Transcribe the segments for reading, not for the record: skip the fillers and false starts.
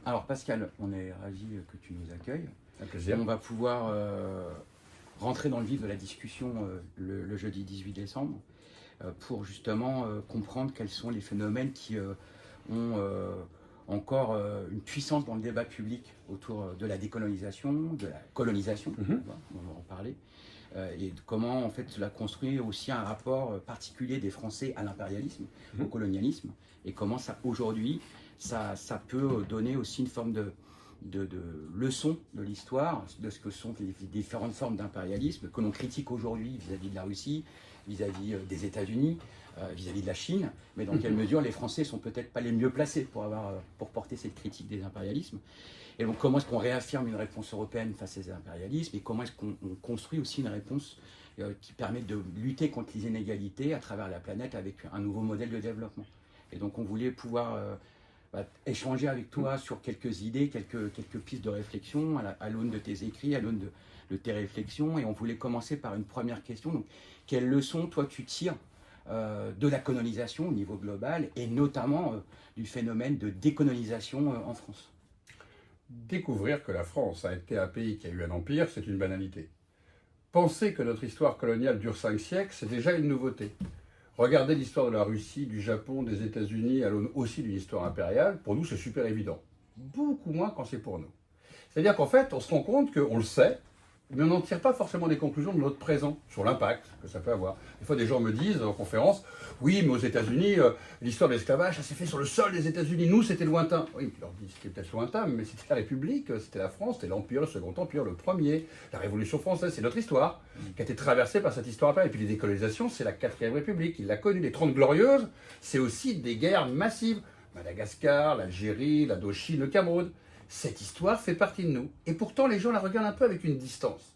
Alors Pascal, on est ravis que tu nous accueilles. Un plaisir. On va pouvoir rentrer dans le vif de la discussion le jeudi 18 décembre pour justement comprendre quels sont les phénomènes qui ont encore une puissance dans le débat public autour de la décolonisation, de la colonisation, on va en parler, et comment en fait cela construit aussi un rapport particulier des Français à l'impérialisme, au colonialisme, et comment ça aujourd'hui ça peut donner aussi une forme de leçon de l'histoire, de ce que sont les différentes formes d'impérialisme que l'on critique aujourd'hui vis-à-vis de la Russie, vis-à-vis des États-Unis, vis-à-vis de la Chine, mais dans quelle mesure les Français sont peut-être pas les mieux placés pour porter cette critique des impérialismes. Et donc comment est-ce qu'on réaffirme une réponse européenne face à ces impérialismes, et comment est-ce qu'on construit aussi une réponse qui permet de lutter contre les inégalités à travers la planète avec un nouveau modèle de développement. Et donc on voulait pouvoir échanger avec toi sur quelques idées, quelques pistes de réflexion à l'aune de tes écrits, à l'aune de tes réflexions. Et on voulait commencer par une première question. Donc, quelles leçons, toi, tu tires de la colonisation au niveau global, et notamment du phénomène de décolonisation en France? Découvrir que la France a été un pays qui a eu un empire, c'est une banalité. Penser que notre histoire coloniale dure 5 siècles, c'est déjà une nouveauté. Regarder l'histoire de la Russie, du Japon, des États-Unis, à l'aune aussi d'une histoire impériale, pour nous c'est super évident. Beaucoup moins quand c'est pour nous. C'est-à-dire qu'en fait, on se rend compte qu'on le sait, mais on n'en tire pas forcément des conclusions de notre présent, sur l'impact que ça peut avoir. Des fois, des gens me disent en conférence, oui, mais aux États-Unis, l'histoire de l'esclavage, ça s'est fait sur le sol des États-Unis. Nous, c'était lointain. Oui, je leur dis, c'était peut-être lointain, mais c'était la République, c'était la France, c'était l'Empire, le Second Empire, le premier, la Révolution française, c'est notre histoire, qui a été traversée par cette histoire impériale. Et puis les décolonisations, c'est la 4e République, il l'a connue. Les 30 Glorieuses, c'est aussi des guerres massives. Madagascar, l'Algérie, l'Indochine, le Cameroun. Cette histoire fait partie de nous. Et pourtant, les gens la regardent un peu avec une distance.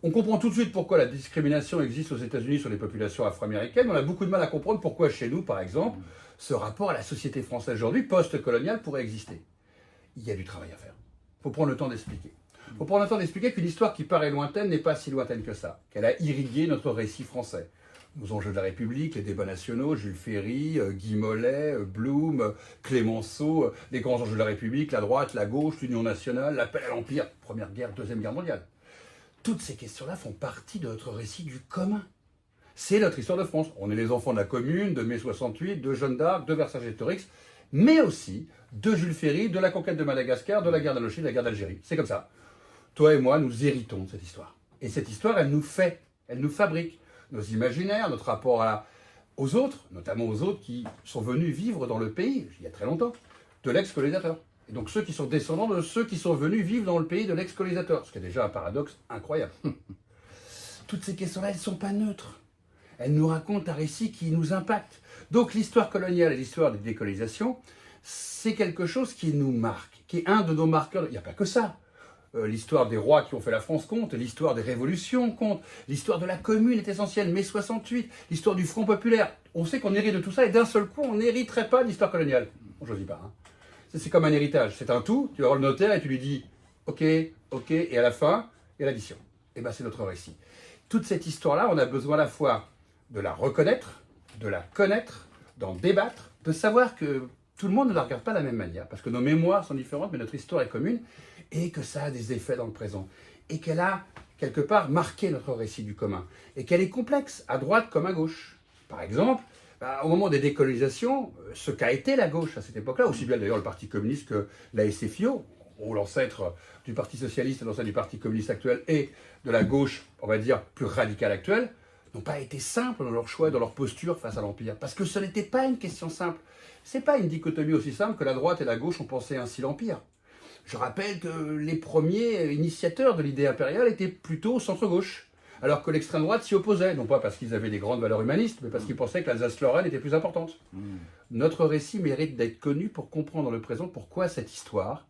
On comprend tout de suite pourquoi la discrimination existe aux États-Unis sur les populations afro-américaines. On a beaucoup de mal à comprendre pourquoi chez nous, par exemple, ce rapport à la société française aujourd'hui, post-coloniale, pourrait exister. Il y a du travail à faire. Il faut prendre le temps d'expliquer. Il faut prendre le temps d'expliquer qu'une histoire qui paraît lointaine n'est pas si lointaine que ça, qu'elle a irrigué notre récit français. Nos enjeux de la République, les débats nationaux, Jules Ferry, Guy Mollet, Blum, Clémenceau, les grands enjeux de la République, la droite, la gauche, l'Union nationale, l'appel à l'Empire, Première Guerre, Deuxième Guerre mondiale. Toutes ces questions-là font partie de notre récit du commun. C'est notre histoire de France. On est les enfants de la Commune, de mai 68, de Jeanne d'Arc, de Vercingétorix, mais aussi de Jules Ferry, de la conquête de Madagascar, de la guerre d'Indochine, de la guerre d'Algérie. C'est comme ça. Toi et moi, nous héritons de cette histoire. Et cette histoire, elle nous fait, elle nous fabrique. Nos imaginaires, notre rapport aux autres, notamment aux autres qui sont venus vivre dans le pays, il y a très longtemps, de l'ex-colonisateur. Et donc ceux qui sont descendants de ceux qui sont venus vivre dans le pays de l'ex-colonisateur, ce qui est déjà un paradoxe incroyable. Toutes ces questions-là, elles ne sont pas neutres. Elles nous racontent un récit qui nous impacte. Donc l'histoire coloniale et l'histoire des décolonisations, c'est quelque chose qui nous marque, qui est un de nos marqueurs. Il n'y a pas que ça. L'histoire des rois qui ont fait la France compte, l'histoire des révolutions compte, l'histoire de la Commune est essentielle, mai 68, l'histoire du Front populaire. On sait qu'on hérite de tout ça et d'un seul coup, on n'hériterait pas de l'histoire coloniale. Bon, je ne dis pas. Hein. C'est comme un héritage, c'est un tout, tu vas voir le notaire et tu lui dis « ok, ok », et à la fin, il y a l'addition. Et bien c'est notre récit. Toute cette histoire-là, on a besoin à la fois de la reconnaître, de la connaître, d'en débattre, de savoir que tout le monde ne la regarde pas de la même manière, parce que nos mémoires sont différentes, mais notre histoire est commune, et que ça a des effets dans le présent, et qu'elle a, quelque part, marqué notre récit du commun, et qu'elle est complexe, à droite comme à gauche. Par exemple, au moment des décolonisations, ce qu'a été la gauche à cette époque-là, aussi bien d'ailleurs le Parti communiste que la SFIO, ou l'ancêtre du Parti socialiste, l'ancêtre du Parti communiste actuel, et de la gauche, on va dire, plus radicale actuelle, n'ont pas été simples dans leur choix et dans leur posture face à l'Empire. Parce que ce n'était pas une question simple. Ce n'est pas une dichotomie aussi simple que la droite et la gauche ont pensé ainsi l'Empire. Je rappelle que les premiers initiateurs de l'idée impériale étaient plutôt centre-gauche, alors que l'extrême droite s'y opposait, non pas parce qu'ils avaient des grandes valeurs humanistes, mais parce qu'ils pensaient que l'Alsace-Lorraine était plus importante. Notre récit mérite d'être connu pour comprendre dans le présent pourquoi cette histoire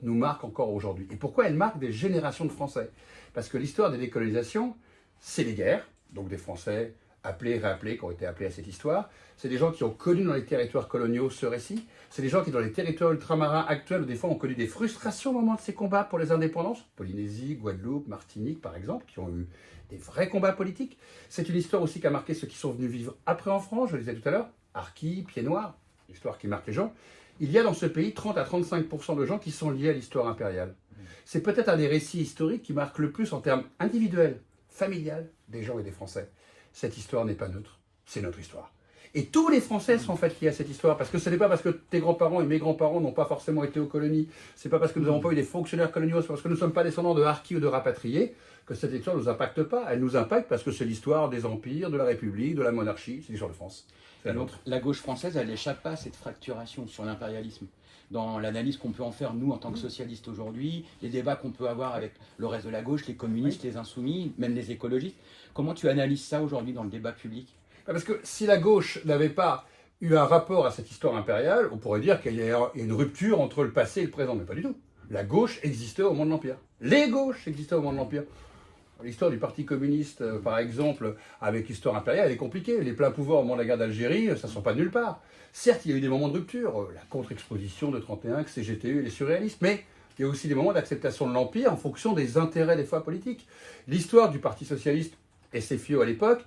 nous marque encore aujourd'hui. Et pourquoi elle marque des générations de Français. Parce que l'histoire des décolonisations, c'est les guerres, donc des Français appelés, réappelés, qui ont été appelés à cette histoire. C'est des gens qui ont connu dans les territoires coloniaux ce récit. C'est des gens qui, dans les territoires ultramarins actuels, des fois ont connu des frustrations au moment de ces combats pour les indépendances. Polynésie, Guadeloupe, Martinique, par exemple, qui ont eu des vrais combats politiques. C'est une histoire aussi qui a marqué ceux qui sont venus vivre après en France, je le disais tout à l'heure, Harkis, Pieds-Noirs, une histoire qui marque les gens. il y a dans ce pays 30 à 35% de gens qui sont liés à l'histoire impériale. C'est peut-être un des récits historiques qui marque le plus en termes individuels, familial, des gens et des Français. Cette histoire n'est pas neutre, c'est notre histoire. Et tous les Français sont en fait liés à cette histoire, parce que ce n'est pas parce que tes grands-parents et mes grands-parents n'ont pas forcément été aux colonies, c'est pas parce que nous n'avons pas eu des fonctionnaires coloniaux, c'est parce que nous ne sommes pas descendants de harkis ou de rapatriés, que cette histoire ne nous impacte pas. Elle nous impacte parce que c'est l'histoire des empires, de la République, de la monarchie, c'est l'histoire de France. C'est la nôtre. La gauche française, elle n'échappe pas à cette fracturation sur l'impérialisme. Dans l'analyse qu'on peut en faire, nous, en tant que socialistes aujourd'hui, les débats qu'on peut avoir avec le reste de la gauche, les communistes, les insoumis, même les écologistes, comment tu analyses ça aujourd'hui dans le débat public? Parce que si la gauche n'avait pas eu un rapport à cette histoire impériale, on pourrait dire qu'il y a une rupture entre le passé et le présent, mais pas du tout. La gauche existait au moment de l'Empire. Les gauches existaient au moment de l'Empire. L'histoire du Parti communiste, par exemple, avec l'histoire impériale, elle est compliquée. Les pleins pouvoirs au moment de la guerre d'Algérie, ça ne sort pas de nulle part. Certes, il y a eu des moments de rupture, la contre-exposition de 31, que CGTU et les surréalistes, mais il y a aussi des moments d'acceptation de l'Empire en fonction des intérêts des fois politiques. L'histoire du Parti socialiste et ses FIO à l'époque,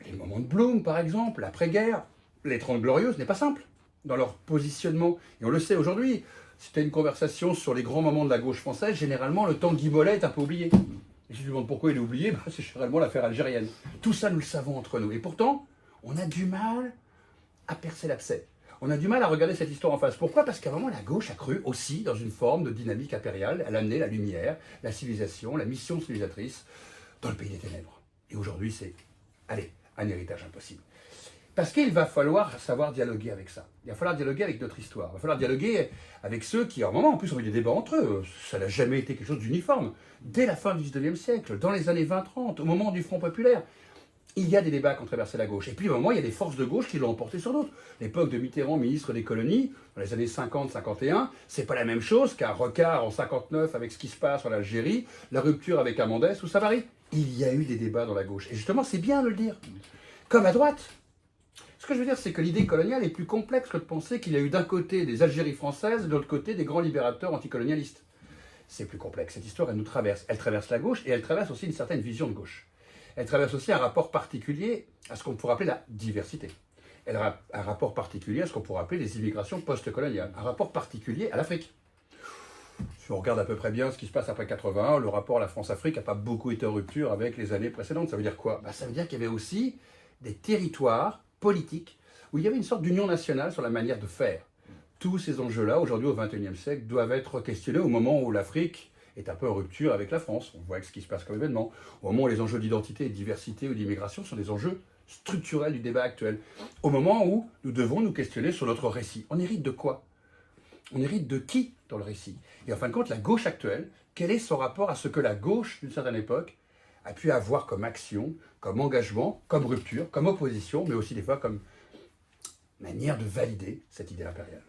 les moments de Blum, par exemple, l'après-guerre, les 30 Glorieuses, n'est pas simple dans leur positionnement. Et on le sait aujourd'hui, si tu as une conversation sur les grands moments de la gauche française, généralement, le temps Guy Mollet est un peu oublié. Et si tu te demandes pourquoi il est oublié, c'est généralement l'affaire algérienne. Tout ça, nous le savons entre nous. Et pourtant, on a du mal à percer l'abcès. On a du mal à regarder cette histoire en face. Pourquoi? Parce qu'à un moment, la gauche a cru aussi dans une forme de dynamique impériale. Elle a amené la lumière, la civilisation, la mission civilisatrice dans le pays des ténèbres. Et aujourd'hui, c'est, allez, un héritage impossible. Parce qu'il va falloir savoir dialoguer avec ça. Il va falloir dialoguer avec notre histoire. Il va falloir dialoguer avec ceux qui, à un moment, en plus, ont eu des débats entre eux. Ça n'a jamais été quelque chose d'uniforme. Dès la fin du 19e siècle, dans les années 20-30, au moment du Front populaire, il y a des débats qui ont traversé la gauche. Et puis, à un moment, il y a des forces de gauche qui l'ont emporté sur d'autres. L'époque de Mitterrand, ministre des colonies, dans les années 50-51, c'est pas la même chose qu'un Rocard en 59 avec ce qui se passe en Algérie, la rupture avec Amandès ou Savary. Il y a eu des débats dans la gauche. Et justement, c'est bien de le dire. Comme à droite. Ce que je veux dire, c'est que l'idée coloniale est plus complexe que de penser qu'il y a eu d'un côté des Algéries françaises et de l'autre côté des grands libérateurs anticolonialistes. C'est plus complexe. Cette histoire, elle nous traverse. Elle traverse la gauche et elle traverse aussi une certaine vision de gauche. Elle traverse aussi un rapport particulier à ce qu'on pourrait appeler la diversité. Elle a un rapport particulier à ce qu'on pourrait appeler les immigrations post-coloniales. Un rapport particulier à l'Afrique. Si on regarde à peu près bien ce qui se passe après 81, le rapport à la France-Afrique n'a pas beaucoup été en rupture avec les années précédentes. Ça veut dire quoi? Ça veut dire qu'il y avait aussi des territoires politiques où il y avait une sorte d'union nationale sur la manière de faire. Tous ces enjeux-là, aujourd'hui au XXIe siècle, doivent être questionnés au moment où l'Afrique est un peu en rupture avec la France. On voit ce qui se passe comme événement. Au moment où les enjeux d'identité, de diversité ou d'immigration sont des enjeux structurels du débat actuel. Au moment où nous devons nous questionner sur notre récit. On hérite de quoi? On hérite de qui dans le récit? Et en fin de compte, la gauche actuelle, quel est son rapport à ce que la gauche, d'une certaine époque, a pu avoir comme action, comme engagement, comme rupture, comme opposition, mais aussi des fois comme manière de valider cette idée impériale.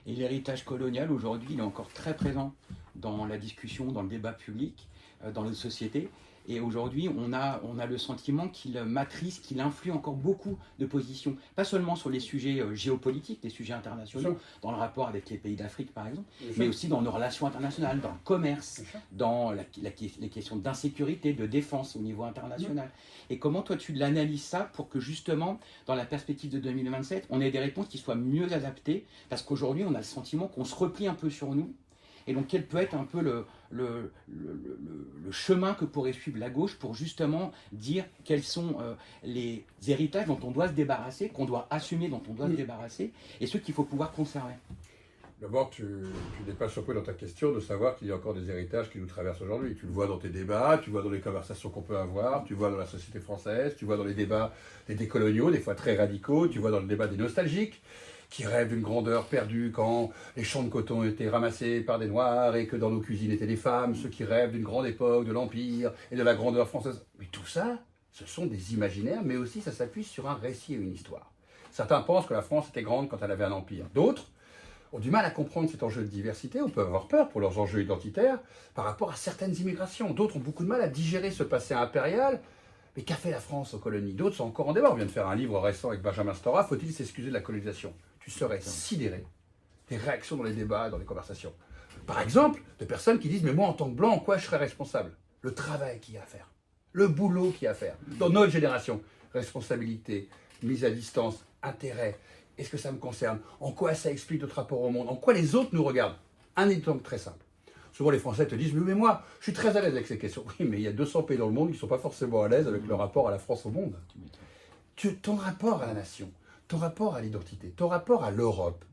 Et l'héritage colonial, aujourd'hui, il est encore très présent dans la discussion, dans le débat public, dans nos sociétés. Et aujourd'hui, on a le sentiment qu'il matrice, qu'il influe encore beaucoup de positions, pas seulement sur les sujets géopolitiques, les sujets internationaux, dans le rapport avec les pays d'Afrique par exemple, mais aussi dans nos relations internationales, dans le commerce, dans les questions d'insécurité, de défense au niveau international. Et comment toi tu l'analyses ça pour que justement, dans la perspective de 2027, on ait des réponses qui soient mieux adaptées, parce qu'aujourd'hui, on a le sentiment qu'on se replie un peu sur nous. Et donc, quel peut être un peu le chemin que pourrait suivre la gauche pour justement dire quels sont les héritages dont on doit se débarrasser, qu'on doit assumer, dont on doit se débarrasser, et ceux qu'il faut pouvoir conserver. D'abord, tu n'es pas surpris dans ta question de savoir qu'il y a encore des héritages qui nous traversent aujourd'hui. Tu le vois dans tes débats, tu vois dans les conversations qu'on peut avoir, tu vois dans la société française, tu vois dans les débats des décoloniaux, des fois très radicaux, tu vois dans le débat des nostalgiques, qui rêvent d'une grandeur perdue quand les champs de coton étaient ramassés par des Noirs et que dans nos cuisines étaient des femmes, ceux qui rêvent d'une grande époque, de l'Empire et de la grandeur française. Mais tout ça, ce sont des imaginaires, mais aussi ça s'appuie sur un récit et une histoire. Certains pensent que la France était grande quand elle avait un empire. D'autres ont du mal à comprendre cet enjeu de diversité, ou peuvent avoir peur pour leurs enjeux identitaires par rapport à certaines immigrations. D'autres ont beaucoup de mal à digérer ce passé impérial. Mais qu'a fait la France aux colonies? D'autres sont encore en débat. On vient de faire un livre récent avec Benjamin Stora, faut-il s'excuser de la colonisation? Tu serais sidéré des réactions dans les débats, dans les conversations. Par exemple, de personnes qui disent « Mais moi, en tant que blanc, en quoi je serais responsable ?» Le travail qu'il y a à faire, le boulot qu'il y a à faire. Dans notre génération, responsabilité, mise à distance, intérêt, Est-ce que ça me concerne? En quoi ça explique notre rapport au monde? En quoi les autres nous regardent? Un exemple très simple. Souvent les Français te disent, mais moi, je suis très à l'aise avec ces questions. Oui, mais il y a 200 pays dans le monde qui ne sont pas forcément à l'aise avec le rapport à la France au monde. Ton rapport à la nation, ton rapport à l'identité, ton rapport à l'Europe.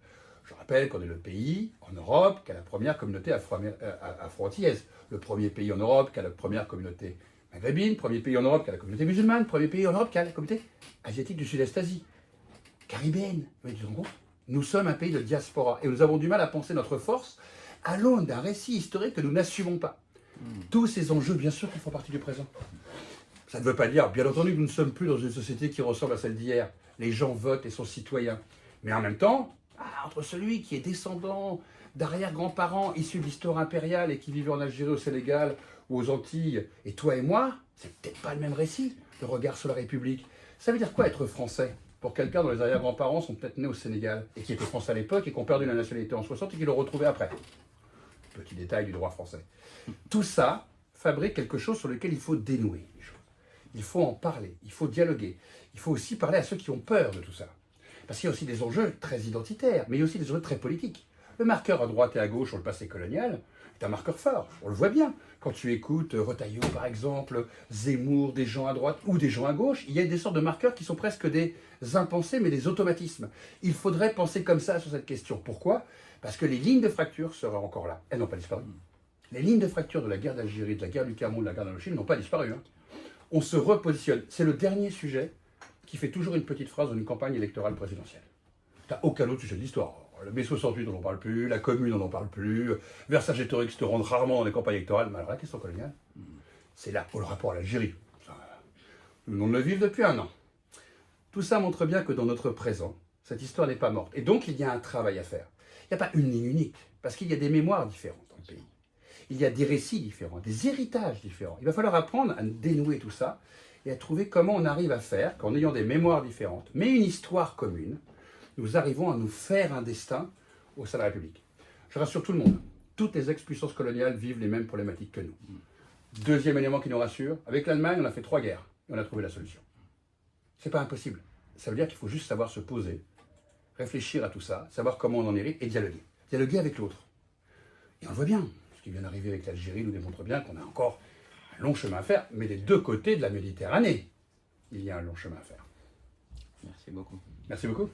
Je rappelle qu'on est le pays en Europe qui a la première communauté afro-antillaise, le premier pays en Europe qui a la première communauté maghrébine, premier pays en Europe qui a la communauté musulmane, premier pays en Europe qui a la communauté asiatique du Sud-Est Asie, caribéenne. Mais tu te rends compte? Nous sommes un pays de diaspora et nous avons du mal à penser notre force à l'aune d'un récit historique que nous n'assumons pas. Tous ces enjeux, bien sûr, qui font partie du présent. Ça ne veut pas dire, bien entendu, que nous ne sommes plus dans une société qui ressemble à celle d'hier. Les gens votent et sont citoyens. Mais en même temps, entre celui qui est descendant d'arrière-grands-parents issus de l'histoire impériale et qui vivait en Algérie, au Sénégal ou aux Antilles, et toi et moi, c'est peut-être pas le même récit, le regard sur la République. Ça veut dire quoi être français? Pour quelqu'un dont les arrière-grands-parents sont peut-être nés au Sénégal et qui étaient français à l'époque et qui ont perdu la nationalité en 60 et qui l'ont retrouvé après. Petit détail du droit français. Tout ça fabrique quelque chose sur lequel il faut dénouer les choses. Il faut en parler, il faut dialoguer. Il faut aussi parler à ceux qui ont peur de tout ça. Parce qu'il y a aussi des enjeux très identitaires, mais il y a aussi des enjeux très politiques. Le marqueur à droite et à gauche sur le passé colonial est un marqueur fort. On le voit bien. Quand tu écoutes Retailleau, par exemple, Zemmour, des gens à droite ou des gens à gauche, il y a des sortes de marqueurs qui sont presque des impensés, mais des automatismes. Il faudrait penser comme ça sur cette question. Pourquoi? Parce que les lignes de fracture seraient encore là. Elles n'ont pas disparu. Les lignes de fracture de la guerre d'Algérie, de la guerre du Cameroun, de la guerre d'Indochine n'ont pas disparu. On se repositionne. C'est le dernier sujet qui fait toujours une petite phrase dans une campagne électorale présidentielle. Tu n'as aucun autre sujet de l'histoire. Le mai 68, on n'en parle plus. La commune, on n'en parle plus. Vercingétorix te rendent rarement dans les campagnes électorales. Mais alors la question coloniale, c'est là, pour le rapport à l'Algérie. Nous venons de le vivre depuis 1 an. Tout ça montre bien que dans notre présent, cette histoire n'est pas morte. Et donc, il y a un travail à faire. Il n'y a pas une ligne unique, parce qu'il y a des mémoires différentes dans le pays. Il y a des récits différents, des héritages différents. Il va falloir apprendre à dénouer tout ça et à trouver comment on arrive à faire qu'en ayant des mémoires différentes, mais une histoire commune, nous arrivons à nous faire un destin au sein de la République. Je rassure tout le monde, toutes les ex-puissances coloniales vivent les mêmes problématiques que nous. Deuxième élément qui nous rassure, avec l'Allemagne, on a fait 3 guerres et on a trouvé la solution. C'est pas impossible. Ça veut dire qu'il faut juste savoir se poser, réfléchir à tout ça, savoir comment on en hérite et dialoguer. Dialoguer avec l'autre. Et on le voit bien. Ce qui vient d'arriver avec l'Algérie nous démontre bien qu'on a encore un long chemin à faire, mais des 2 côtés de la Méditerranée, il y a un long chemin à faire. Merci beaucoup. Merci beaucoup.